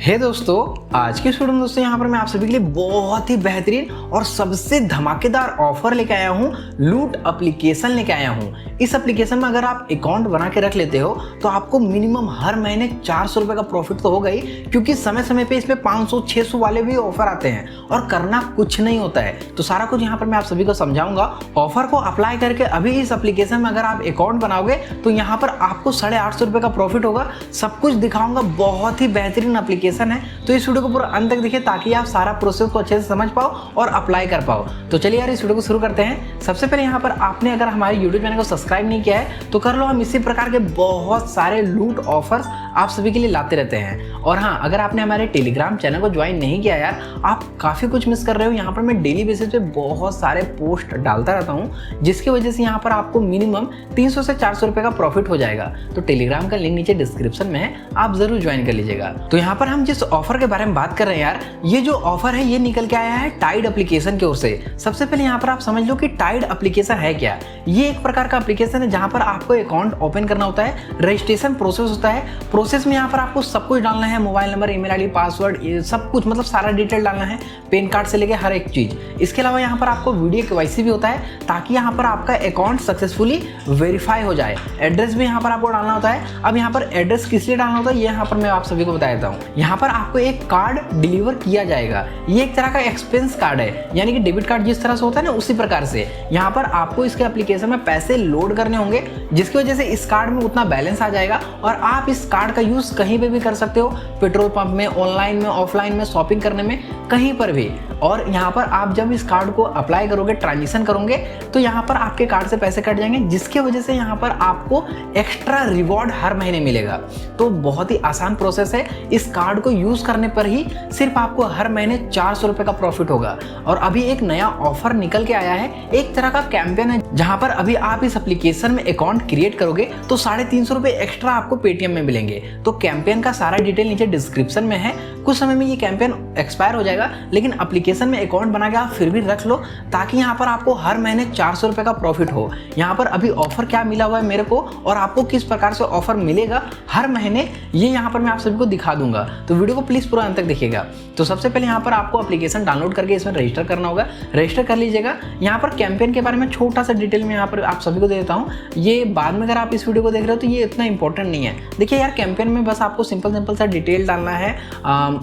हे दोस्तों, आज की वीडियो में दोस्तों यहाँ पर मैं आप सभी के लिए बहुत ही बेहतरीन और सबसे धमाकेदार ऑफर लेके आया हूँ। लूट एप्लीकेशन लेके आया हूँ। इस एप्लीकेशन में अगर आप अकाउंट बना के रख लेते हो तो आपको मिनिमम हर महीने 400 रुपये का प्रॉफिट तो होगा ही, क्योंकि समय समय पे इसमें 500-600 वाले भी ऑफर आते हैं और करना कुछ नहीं होता है। तो सारा कुछ यहाँ पर मैं आप सभी को समझाऊंगा। ऑफर को अप्लाई करके अभी इस एप्लीकेशन में अगर आप अकाउंट बनाओगे तो यहाँ पर आपको 850 रुपये का प्रॉफिट होगा। सब कुछ दिखाऊंगा। बहुत ही बेहतरीन एप्लीकेशन है, तो इस वीडियो को पूरा अंत तक देखिए ताकि आप सारा प्रोसेस को अच्छे से समझ पाओ और अप्लाई कर पाओ। तो चलिए यार, इस वीडियो को शुरू करते हैं। सबसे पहले यहाँ पर आपने अगर हमारे यूट्यूब चैनल को सब्सक्राइब नहीं किया है तो कर लो। हम इसी प्रकार के बहुत सारे लूट ऑफर्स आप सभी के लिए लाते रहते हैं। और हाँ, अगर आपने हमारे टेलीग्राम चैनल को ज्वाइन नहीं किया यार, आप काफ़ी कुछ मिस कर रहे हो। यहाँ पर मैं डेली बेसिस पे बहुत सारे पोस्ट डालता रहता हूँ, जिसकी वजह से यहाँ पर आपको मिनिमम 300 से 400 रुपये का प्रॉफिट हो जाएगा। तो टेलीग्राम का लिंक नीचे डिस्क्रिप्शन में है, आप जरूर ज्वाइन कर लीजिएगा। तो यहाँ पर हम जिस ऑफर के बारे में बात कर रहे हैं यार, ये जो ऑफर है ये निकल के आया है टाइड एप्लीकेशन की ओर से। सबसे पहले यहाँ पर आप समझ लो कि टाइड एप्लीकेशन है क्या। ये एक प्रकार का एप्लीकेशन है जहाँ पर आपको अकाउंट ओपन करना होता है, रजिस्ट्रेशन प्रोसेस होता है। प्रोसेस में यहाँ पर आपको सब कुछ डालना है, mobile number, email ID, password, ये सब कुछ, मतलब सारा डिटेल डालना है, पैन कार्ड से लेके हर एक चीज। इसके अलावा यहाँ पर आपको वीडियो केवाईसी भी होता है ताकि यहाँ पर आपका अकाउंट सक्सेसफुली वेरीफाई हो जाए। एड्रेस भी यहाँ पर आपको डालना होता है। अब यहाँ पर एड्रेस किस लिए डालना होता है ये यहाँ पर मैं आप सभी को बता देता हूँ। यहाँ पर आपको एक कार्ड डिलीवर किया जाएगा। ये एक तरह का एक्सपेंस कार्ड है, यानी कि डेबिट कार्ड जिस तरह से होता है ना, उसी प्रकार से यहाँ पर आपको इसके एप्लीकेशन में पैसे लोड करने होंगे, जिसकी वजह से इस कार्ड में उतना बैलेंस आ जाएगा और आप इस कार्ड का यूज कहीं पे भी कर सकते हो। पेट्रोल पंप में, ऑनलाइन में, ऑफलाइन में, शॉपिंग करने में, कहीं पर भी। और यहाँ पर आप जब इस कार्ड को अप्लाई करोगे, ट्रांजेक्शन करोगे, तो यहाँ पर आपके कार्ड से पैसे कट जाएंगे, जिसकी वजह से यहाँ पर आपको एक्स्ट्रा रिवॉर्ड हर महीने मिलेगा। तो बहुत ही आसान प्रोसेस है। इस कार्ड को यूज करने पर ही सिर्फ आपको हर महीने 400 रुपये का प्रॉफिट होगा। और अभी एक नया ऑफर निकल के आया है, एक तरह का कैंपेन है, जहां पर अभी आप इस एप्लीकेशन में अकाउंट क्रिएट करोगे तो 350 रुपये एक्स्ट्रा आपको पेटीएम में मिलेंगे। तो कैंपेन का सारा डिटेल नीचे डिस्क्रिप्शन में है। कुछ समय में ये कैंपेन एक्सपायर हो जाएगा, लेकिन एप्लीकेशन में अकाउंट बना के आप फिर भी रख लो ताकि यहाँ पर आपको हर महीने 400 रुपये का प्रॉफिट हो। यहाँ पर अभी ऑफर क्या मिला हुआ है मेरे को और आपको किस प्रकार से ऑफर मिलेगा हर महीने, ये यहाँ पर मैं आप सभी को दिखा दूंगा। तो वीडियो को प्लीज पूरा अंत तक देखिएगा। तो सबसे पहले यहाँ पर आपको एप्लीकेशन डाउनलोड करके इसमें रजिस्टर करना होगा। रजिस्टर कर लीजिएगा। यहाँ पर कैंपेन के बारे में छोटा सा डिटेल में यहाँ पर आप सभी को दे देता हूँ। ये बाद में अगर आप इस वीडियो को देख रहे हो तो ये इतना इंपॉर्टेंट नहीं है। देखिए यार, कैंपेन में बस आपको सिंपल सा डिटेल डालना है।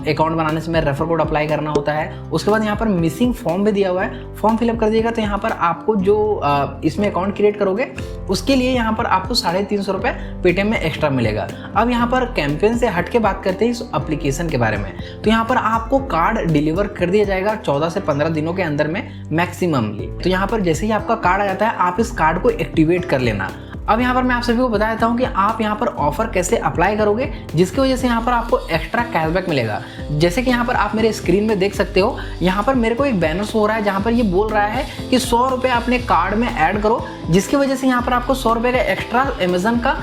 अकाउंट बनाने से रेफर कोड अप्लाई करना होता है। उसके बाद यहाँ पर मिसिंग फॉर्म भी दिया हुआ है, फॉर्म फिलअप कर दिएगा। तो यहाँ पर आपको जो इसमें अकाउंट क्रिएट करोगे उसके लिए यहाँ पर आपको 350 रुपये पेटीएम में एक्स्ट्रा मिलेगा। अब यहाँ पर कैंपेन से हट के बात करते हैं इस एप्लीकेशन के बारे में। तो यहाँ पर आपको कार्ड डिलीवर कर दिया जाएगा 14 से 15 दिनों के अंदर में मैक्सिममली। तो यहाँ पर जैसे ही आपका कार्ड आ जाता है, आप इस कार्ड को एक्टिवेट कर लेना। अब यहाँ पर मैं आप सभी को बता देता हूँ कि आप यहाँ पर ऑफर कैसे अप्लाई करोगे, जिसकी वजह से यहाँ पर आपको एक्स्ट्रा कैशबैक मिलेगा। जैसे कि यहाँ पर आप मेरे स्क्रीन में देख सकते हो, यहाँ पर मेरे को एक बैनर शो हो रहा है जहाँ पर ये बोल रहा है कि 100 रुपये अपने कार्ड में ऐड करो, जिसकी वजह से यहाँ पर आपको 100 रुपये का एक्स्ट्रा अमेजन का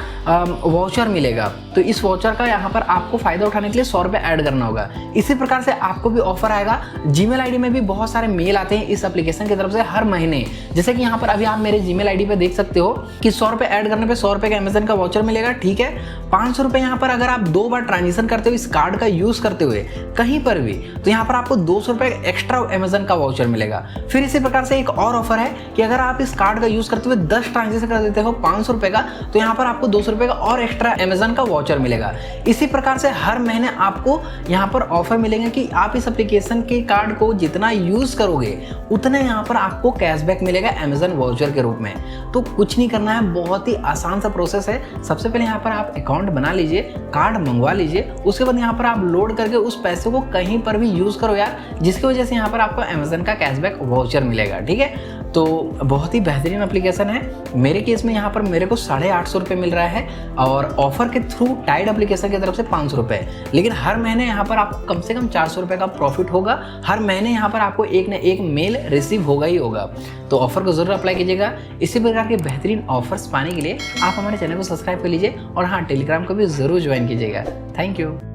वाउचर मिलेगा। तो इस वाउचर का यहाँ पर आपको फायदा उठाने के लिए 100 रुपये ऐड करना होगा। इसी प्रकार से आपको भी ऑफर आएगा। जीमेल आईडी में भी बहुत सारे मेल आते हैं इस एप्लीकेशन की तरफ से हर महीने। जैसे कि यहाँ पर अभी आप मेरे जीमेल आईडी पे देख सकते हो कि 100 रुपये ऐड करने पे 100 रुपये का अमेजन का वाउचर मिलेगा। ठीक है, 500 रुपये यहाँ पर अगर आप 2 बार ट्रांजेक्शन करते हो इस कार्ड का यूज करते हुए कहीं पर भी, तो यहाँ पर आपको 200 रुपये एक्स्ट्रा अमेजन का वाउचर मिलेगा। फिर इसी प्रकार से एक और ऑफर है कि अगर आप इस कार्ड का यूज करते हुए 10 ट्रांजेक्शन कर देते हो 500 रुपये का, तो यहाँ पर आपको 200 रुपये का और एक्स्ट्रा अमेजन का वाउचर मिलेगा। इसी प्रकार से हर महीने आपको यहाँ पर ऑफर मिलेंगे कि आप इस एप्लीकेशन के कार्ड को जितना यूज करोगे उतना यहाँ पर आपको कैशबैक मिलेगा अमेजन वाउचर के रूप में। तो कुछ नहीं करना है, बहुत ही आसान सा प्रोसेस है। सबसे पहले यहाँ पर आप अकाउंट बना लीजिए, कार्ड मंगवा लीजिए, उसके बाद यहाँ पर आप लोड करके उस पैसे को कहीं पर भी यूज करो यार, जिसकी वजह से यहाँ पर आपको अमेजन का कैशबैक वाउचर मिलेगा। ठीक है, तो बहुत ही बेहतरीन एप्लीकेशन है। मेरे केस में यहाँ पर मेरे को 850 रुपये मिल रहा है और ऑफर के थ्रू टाइड एप्लीकेशन की तरफ से 500 रुपये। लेकिन हर महीने यहाँ पर आपको कम से कम 400 रुपये का प्रॉफिट होगा। हर महीने यहाँ पर आपको एक न एक मेल रिसीव होगा ही होगा। तो ऑफर को जरूर अप्लाई कीजिएगा। इसी प्रकार के बेहतरीन ऑफर्स पाने के लिए आप हमारे चैनल को सब्सक्राइब कर लीजिए और हाँ, टेलीग्राम को भी जरूर ज्वाइन कीजिएगा। Thank you.